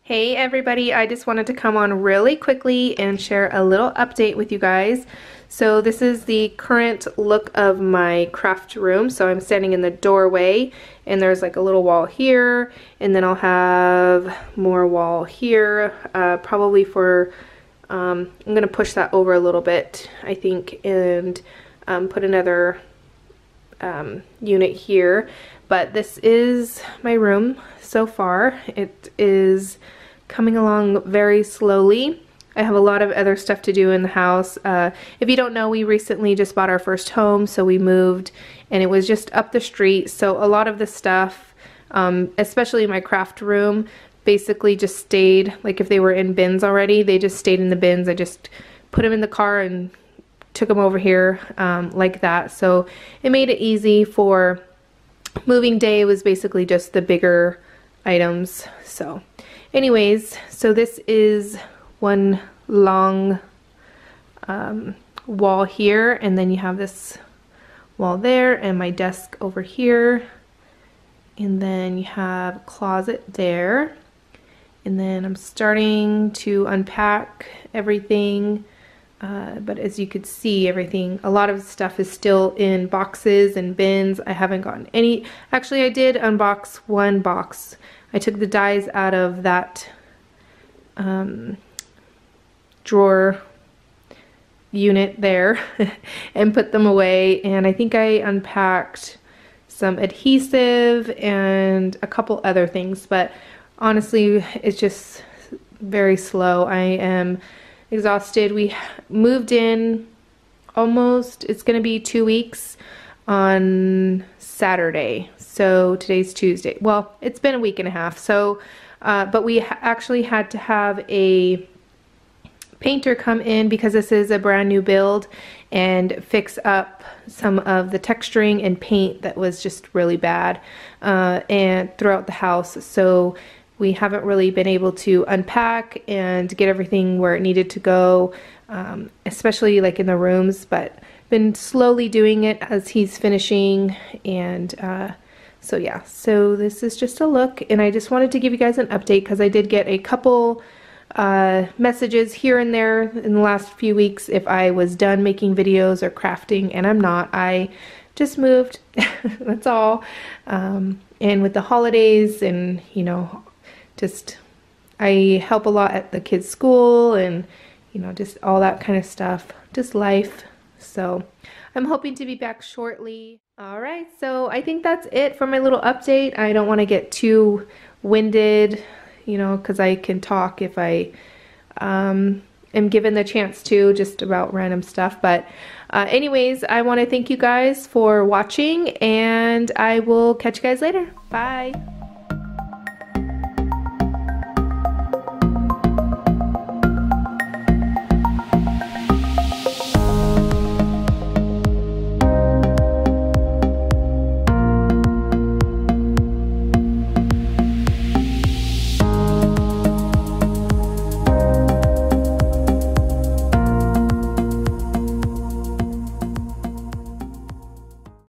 Hey everybody, I just wanted to come on really quickly and share a little update with you guys. So this is the current look of my craft room. So I'm standing in the doorway and there's like a little wall here, and then I'll have more wall here, probably for, I'm going to push that over a little bit, I think, and put another unit here. But this is my room so far. It is coming along very slowly. I have a lot of other stuff to do in the house. If you don't know, we recently just bought our first home, so we moved and it was just up the street. So a lot of the stuff, especially my craft room, basically just stayed, like if they were in bins already, they just stayed in the bins. I just put them in the car and took them over here like that. So it made it easy for moving day. Was basically just the bigger items. So anyways, so this is one long wall here, and then you have this wall there and my desk over here, and then you have a closet there, and then I'm starting to unpack everything. But as you could see, everything, a lot of stuff is still in boxes and bins. I haven't gotten any. Actually, I did unbox one box. I took the dies out of that drawer unit there and put them away. And I think I unpacked some adhesive and a couple other things. But honestly, it's just very slow. I am exhausted. We moved in almost, it's gonna be 2 weeks on Saturday. So today's Tuesday. Well, it's been a week and a half. So, but we actually had to have a painter come in because this is a brand new build and fix up some of the texturing and paint that was just really bad and throughout the house. So we haven't really been able to unpack and get everything where it needed to go, especially like in the rooms, but been slowly doing it as he's finishing. And so yeah, so this is just a look, and I just wanted to give you guys an update because I did get a couple messages here and there in the last few weeks if I was done making videos or crafting, and I'm not. I just moved, that's all. And with the holidays and, you know, just I help a lot at the kids' school and, you know, just all that kind of stuff, just life. So I'm hoping to be back shortly. All right, so I think that's it for my little update. I don't want to get too winded, you know, because I can talk if I am given the chance to, just about random stuff. But anyways, I want to thank you guys for watching, and I will catch you guys later. Bye.